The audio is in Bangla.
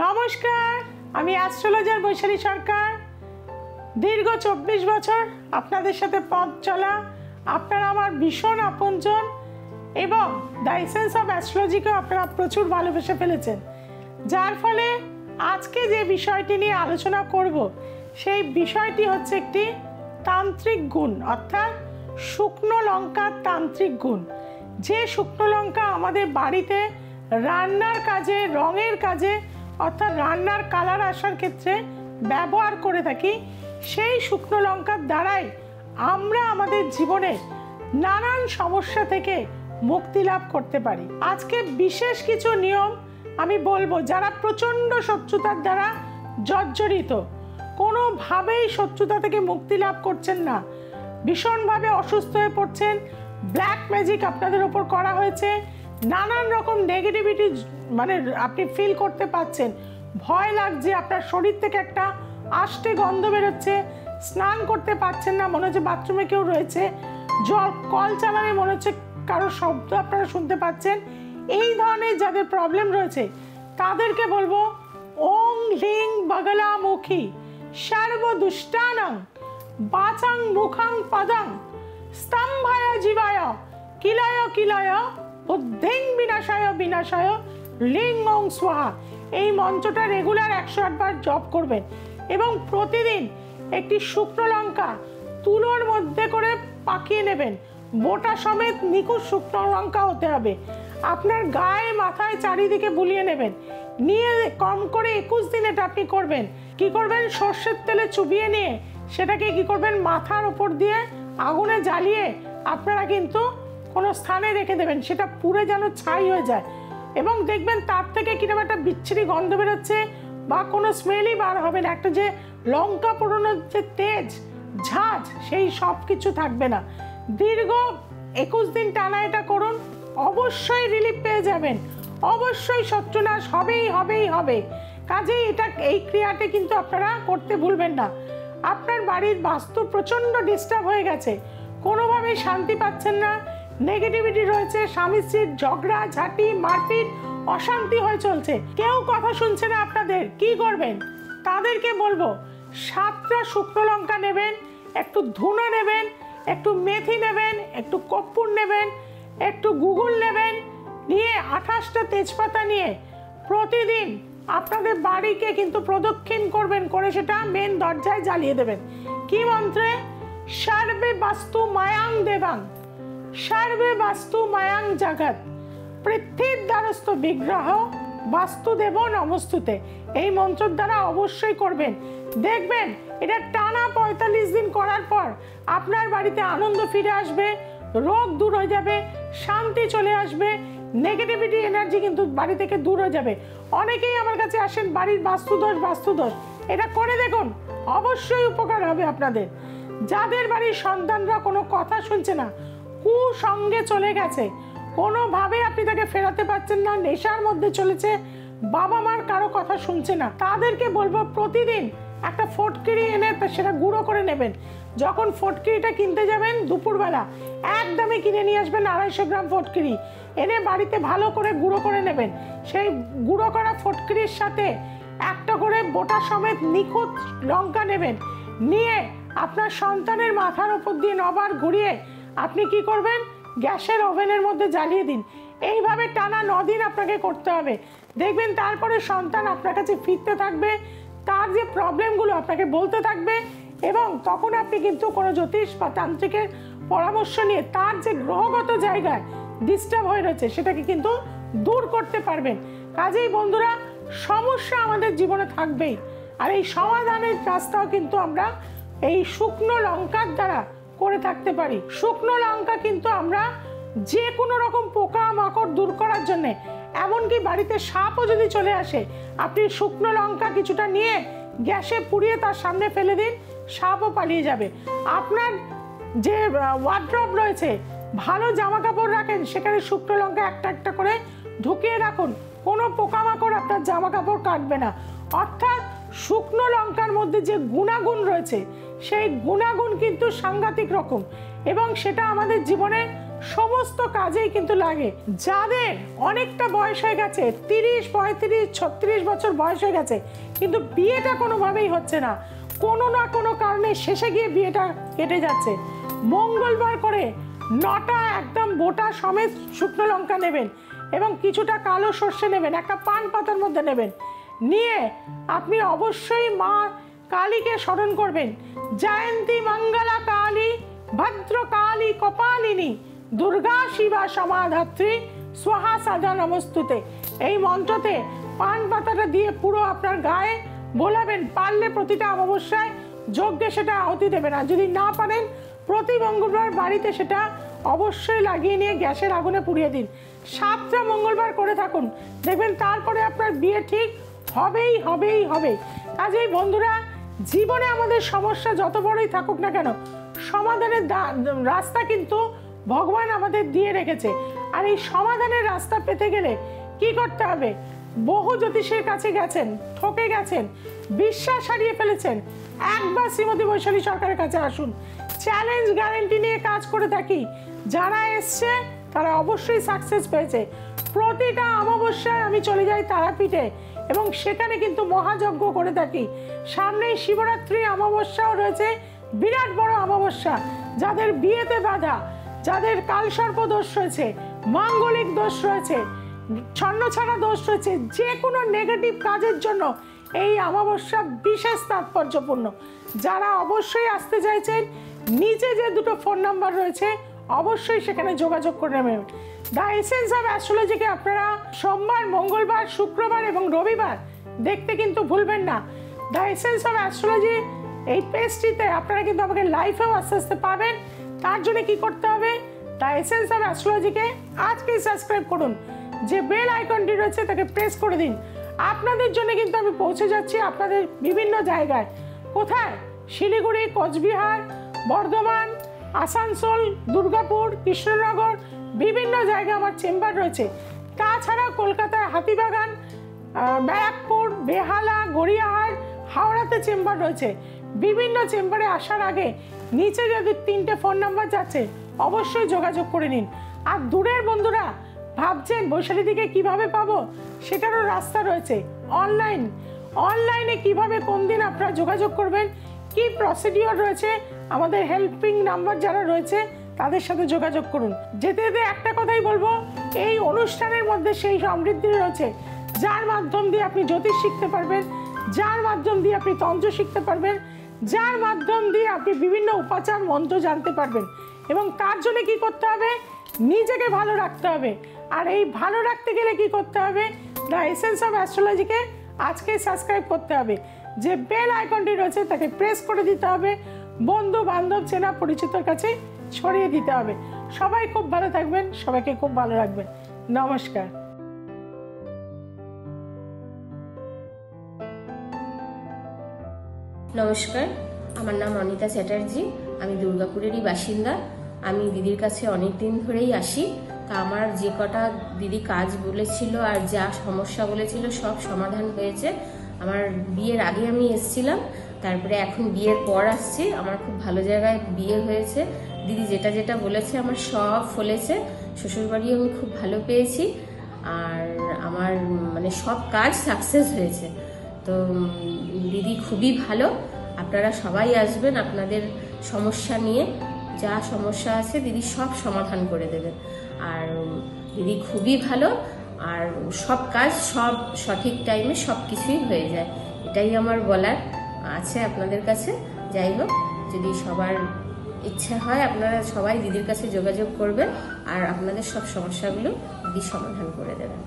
নমস্কার, আমি অ্যাস্ট্রোলজার বৈশালী সরকার। দীর্ঘ 24 বছর আপনাদের সাথে পথ চলা, আপনারা আমার ভীষণ আপনজন এবং দ্য এসেন্স অফ অ্যাস্ট্রোলজিকে আপনারা প্রচুর ভালোবেসে ফেলেছেন, যার ফলে আজকে যে বিষয়টি নিয়ে আলোচনা করব সেই বিষয়টি হচ্ছে একটি তান্ত্রিক গুণ, অর্থাৎ শুকনো লঙ্কার তান্ত্রিক গুণ। যে শুকনো লঙ্কা আমাদের বাড়িতে রান্নার কাজে, রঙের কাজে, অর্থাৎ রান্নার কালার আসার ক্ষেত্রে ব্যবহার করে থাকি, সেই শুকনো লঙ্কার দ্বারাই আমরা আমাদের জীবনে নানান সমস্যা থেকে মুক্তি লাভ করতে পারি। আজকে বিশেষ কিছু নিয়ম আমি বলবো, যারা প্রচণ্ড শত্রুতার দ্বারা জর্জরিত, কোনোভাবেই শত্রুতা থেকে মুক্তি লাভ করছেন না, ভীষণভাবে অসুস্থ হয়ে পড়ছেন, ব্ল্যাক ম্যাজিক আপনাদের ওপর করা হয়েছে, নানান রকম নেগেটিভিটি মানে আপনি ফিল করতে পাচ্ছেন, ভয় লাগছে, আপনার শরীর থেকে একটা আষ্টে গন্ধ বেরোচ্ছে, স্নান করতে পারছেন না, মনে হচ্ছে বাথরুমে কেউ রয়েছে, জল কল চালানে মনে হচ্ছে কারো শব্দ আপনারা শুনতে পাচ্ছেন, এই ধরনের যাদের প্রবলেম রয়েছে তাদেরকে বলবো ওং লিং বগলামুখী সর্বদুষ্টানাং বাচাং মুখাং পদং স্তম্ভায় জীবায় কিলয় কিলয় বুদ্ধিং বিনাশায় বিনাশায় লিং ওং স্বাহা। এই মন্ত্রটা রেগুলার 108 বার জপ করবেন এবং প্রতিদিন একটি শুকনো লঙ্কা তুলোর মধ্যে করে পাকিয়ে নেবেন। বোটা সমেত নিখুঁত শুকনো লঙ্কা হতে হবে। আপনার গায়ে মাথায় চারিদিকে বুলিয়ে নেবেন, নিয়ে কম করে 21 দিন এটা আপনি করবেন। কি করবেন? সর্ষের তেলে চুবিয়ে নিয়ে সেটাকে কি করবেন, মাথার ওপর দিয়ে আগুনে জ্বালিয়ে আপনারা কিন্তু কোনো স্থানে রেখে দেবেন, সেটা পুড়ে যেন ছাই হয়ে যায় এবং দেখবেন তার থেকে কিরকম একটা বিচ্ছিরি গন্ধ বেরোচ্ছে বা কোনো স্মেলই বার হবে না। একটা যে লঙ্কা পোড়ানোর যে তেজ ঝাঁজ, সেই সব কিছু থাকবে না। দীর্ঘ 21 দিন টানা এটা করুন, অবশ্যই রিলিফ পেয়ে যাবেন, অবশ্যই শত্রুনাশ হবেই হবেই হবে। কাজেই এই ক্রিয়াটি কিন্তু আপনারা করতে ভুলবেন না। আপনার বাড়ির বাস্তু প্রচণ্ড ডিস্টার্ব হয়ে গেছে, কোনোভাবেই শান্তি পাচ্ছেন না, নেগেটিভিটি রয়েছে, স্বামী স্ত্রীর ঝগড়া ঝাঁটি মারপিট অশান্তি হয়ে চলছে, কেউ কথা শুনছে না আপনাদের, কি করবেন? তাদেরকে বলবো 7টা শুকনো লঙ্কা নেবেন, একটু ধুনো নেবেন, একটু মেথি নেবেন, একটু কর্পূর নেবেন, একটু গুগুল নেবেন, নিয়ে 28টা তেজপাতা নিয়ে প্রতিদিন আপনাদের বাড়িকে কিন্তু প্রদক্ষিণ করবেন, করে সেটা মেন দরজায় জ্বালিয়ে দেবেন। কি মন্ত্রে? সর্বে বাস্তু মায়াং দেবাং সর্বে বাস্তু মায়াং জগৎ পৃথিবীর দ্বারস্থ বিগ্রহ বাস্তুদেব নমস্তুতে। এই মন্ত্রের দ্বারা অবশ্যই করবেন, দেখবেন এটা টানা 45 দিন করার পর আপনার বাড়িতে আনন্দ ফিরে আসবে, রোগ দূর হয়ে যাবে, শান্তি চলে আসবে, নেগেটিভিটি এনার্জি কিন্তু বাড়ি থেকে দূর হয়ে যাবে। অনেকেই আমার কাছে আসেন বাড়ির বাস্তুদোষ, এটা করে দেখুন, অবশ্যই উপকার হবে আপনাদের। যাদের বাড়ির সন্তানরা কোনো কথা শুনছে না, কুসঙ্গে চলে গেছে, কোনোভাবে আপনি তাকে ফেরাতে পারছেন না, নেশার মধ্যে চলেছে, বাবা মার কারো কথা শুনছে না, তাদেরকে বলবো প্রতিদিন একটা ফটকিরি এনে সেটা গুঁড়ো করে নেবেন। যখন ফটকিরিটা কিনতে যাবেন দুপুরবেলা একদমই কিনে নিয়ে আসবেন 250 গ্রাম ফটকিরি, এনে বাড়িতে ভালো করে গুঁড়ো করে নেবেন। সেই গুঁড়ো করা ফটকিরির সাথে একটা করে বোটা সমেত নিখুঁত লঙ্কা নেবেন, নিয়ে আপনার সন্তানের মাথার ওপর দিয়ে 9 বার ঘুরিয়ে আপনি কি করবেন, গ্যাসের ওভেনের মধ্যে জ্বালিয়ে দিন। এইভাবে টানা 9 দিন আপনাকে করতে হবে, দেখবেন তারপরে সন্তান আপনার কাছে ফিরতে থাকবে, তার যে প্রবলেমগুলো আপনাকে বলতে থাকবে এবং তখন আপনি কিন্তু কোনো জ্যোতিষ বা তান্ত্রিকের পরামর্শ নিয়ে তার যে গ্রহগত জায়গায় ডিস্টার্ব হয়ে রয়েছে সেটাকে কিন্তু দূর করতে পারবেন। কাজেই বন্ধুরা, সমস্যা আমাদের জীবনে থাকবেই, আর এই সমাধানের রাস্তাও কিন্তু আমরা এই শুকনো লঙ্কার দ্বারা করে থাকতে পারি। শুকনো লঙ্কা কিন্তু আমরা যে কোনো রকম পোকা মাকড় দূর করার জন্যে, এমনকি বাড়িতে সাপও যদি চলে আসে, আপনি শুকনো লঙ্কা কিছুটা নিয়ে গ্যাসে পুড়িয়ে তার সামনে ফেলে দিন, সাপও পালিয়ে যাবে। আপনার যে ওয়ার্ড্রব রয়েছে, ভালো জামা কাপড় রাখেন, সেখানে শুকনো লঙ্কা একটা একটা করে ঢুকিয়ে রাখুন, কোনো পোকামাকড় আপনার জামা কাপড় কাটবে না। অর্থাৎ শুকনো লঙ্কার মধ্যে যে গুণাগুণ রয়েছে, সেই গুণাগুণ কিন্তু সাংঘাতিক রকম এবং সেটা আমাদের জীবনে সমস্ত কাজেই কিন্তু লাগে। যাদের অনেকটা বয়স হয়ে গেছে, 30, 35, 36 বছর বয়স হয়ে গেছে, কিন্তু বিয়েটা কোনোভাবেই হচ্ছে না, কোনো না কোনো কারণে শেষে গিয়ে বিয়েটা কেটে যাচ্ছে, মঙ্গলবার করে 9টা একদম বোটা সমেত শুকনো লঙ্কা নেবেন এবং কিছুটা কালো সর্ষে নেবেন, একটা পান পাতার মধ্যে নেবেন, নিয়ে আপনি অবশ্যই মা কালীকে স্মরণ করবেন। জয়ন্তী মঙ্গলা কালী ভদ্র কালী কপালিনী দুর্গা শিবা সমাধাত্রী স্বাহা সাধা নমস্তুতে। এই মন্ত্রতে পান পাতাটা দিয়ে পুরো আপনার গায়ে বোলাবেন। পারলে প্রতিটা অমাবস্যায় যজ্ঞে সেটা আহুতি দেবেন, আর যদি না পারেন প্রতি মঙ্গলবার বাড়িতে সেটা অবশ্যই লাগিয়ে নিয়ে গ্যাসের আগুনে পুড়িয়ে দিন। 7টা মঙ্গলবার করে থাকুন, দেখবেন তারপরে আপনার বিয়ে ঠিক হবেই হবেই হবে। কাজেই বন্ধুরা, জীবনে আমাদের সমস্যা যত বড়ই থাকুক না কেন, সমাধানের রাস্তা কিন্তু ভগবান আমাদের দিয়ে রেখেছে। আর এই সমাধানের রাস্তা পেতে গেলে কি করতে হবে? বহু জ্যোতিষের কাছে গেছেন, ঠকে গেছেন, বিশ্বাস হারিয়ে ফেলেছেন, একবার শ্রীমতী বৈশালী সরকারের কাছে আসুন। চ্যালেঞ্জ গ্যারেন্টি নিয়ে কাজ করে থাকি, যারা এসছে তারা অবশ্যই সাকসেস পেয়েছে। প্রতিটা অমাবস্যায় আমি চলে যাই তারাপীঠে এবং সেখানে কিন্তু মহাযজ্ঞ করে থাকি। সামনেই শিবরাত্রি অমাবস্যাও রয়েছে, বিরাট বড় অমাবস্যা। যাদের বিয়েতে বাধা, যাদের কালসর্প দোষ রয়েছে, মাঙ্গলিক দোষ রয়েছে, ছন্নছাড়া দোষ রয়েছে, যে কোনো নেগেটিভ কাজের জন্য এই অমাবস্যা বিশেষ তাৎপর্যপূর্ণ। যারা অবশ্যই আসতে চাইছেন, নিচে যে দুটো ফোন নাম্বার রয়েছে অবশ্যই সেখানে যোগাযোগ করে নেবেন। দ্য এসেন্স অফ অ্যাস্ট্রোলজিকে আপনারা সোমবার, মঙ্গলবার, শুক্রবার এবং রবিবার দেখতে কিন্তু ভুলবেন না। দ্য এসেন্স অফ অ্যাস্ট্রোলজি এই পেজটিতে আপনারা কিন্তু আমাকে লাইভেও আস্তে আস্তে পাবেন। তার জন্য কি করতে হবে? দ্য এসেন্স অফ অ্যাস্ট্রোলজিকে আজকেই সাবস্ক্রাইব করুন, যে বেল আইকনটি রয়েছে তাকে প্রেস করে দিন। আপনাদের জন্য কিন্তু আমি পৌঁছে যাচ্ছি আপনাদের বিভিন্ন জায়গায়। কোথায়? শিলিগুড়ি, কোচবিহার, বর্ধমান, আসানসোল, দুর্গাপুর, কৃষ্ণনগর, বিভিন্ন জায়গায় আমার চেম্বার রয়েছে। তাছাড়া কলকাতায় হাতিবাগান, ব্যারাকপুর, বেহালা, গড়িয়াহাট, হাওড়াতে চেম্বার রয়েছে। বিভিন্ন চেম্বারে আসার আগে নিচে যদি 3টে ফোন নাম্বার যাচ্ছে অবশ্যই যোগাযোগ করে নিন। আর দূরের বন্ধুরা ভাবছেন বৈশালীদিকে কিভাবে পাবো, সেটারও রাস্তা রয়েছে। অনলাইনে কিভাবে কোন দিন আপনারা যোগাযোগ করবেন, কি প্রসিডিওর রয়েছে, আমাদের হেল্পিং নাম্বার যারা রয়েছে তাদের সাথে যোগাযোগ করুন। যেতে যেতে একটা কথাই বলবো, এই অনুষ্ঠানের মধ্যে সেই সমৃদ্ধি রয়েছে যার মাধ্যম দিয়ে আপনি জ্যোতিষ শিখতে পারবেন, যার মাধ্যম দিয়ে আপনি তন্ত্র শিখতে পারবেন, যার মাধ্যম দিয়ে আপনি বিভিন্ন উপাচার মন্ত্র জানতে পারবেন। এবং তার জন্য কি করতে হবে? নিজেকে ভালো রাখতে হবে। আর এই ভালো রাখতে গেলে কি করতে হবে? দ্য এসেন্স অফ অ্যাস্ট্রোলজিকে আজকেই সাবস্ক্রাইব করতে হবে, যে বেল আইকনটি রয়েছে তাকে প্রেস করে দিতে হবে, বন্ধু বান্ধব চেনা পরিচিতর কাছে ছড়িয়ে দিতে হবে। সবাই খুব ভালো থাকবেন, সবাইকে খুব ভালো রাখবেন। নমস্কার। নমস্কার, আমার নাম অনিতা চ্যাটার্জি, আমি দুর্গাপুরেরই বাসিন্দা। আমি দিদির কাছে অনেক দিন ধরেই আসি। তা আমার যে কটা দিদি কাজ বলেছিল আর যা সমস্যা বলেছিল সব সমাধান হয়েছে। আমার বিয়ের আগে আমি এসেছিলাম, তারপরে এখন বিয়ের পর আসছি। আমার খুব ভালো জায়গায় বিয়ে হয়েছে। দিদি যেটা যেটা বলেছে আমার সব ফলেছে। শ্বশুরবাড়িও আমি খুব ভালো পেয়েছি, আর আমার মানে সব কাজ সাকসেস হয়েছে। তো দিদি খুবই ভালো, আপনারা সবাই আসবেন। আপনাদের সমস্যা নিয়ে যা সমস্যা আছে দিদি সব সমাধান করে দেবেন। আর দিদি খুবই ভালো, আর সব কাজ সব সঠিক টাইমে সব কিছুই হয়ে যায়। এটাই আমার বলার আছে আপনাদের কাছে। যাই হোক, যদি সবার ইচ্ছা হয় আপনারা সবাই দিদির কাছে যোগাযোগ করবেন, আর আপনাদের সব সমস্যাগুলো দিদি সমাধান করে দেবেন।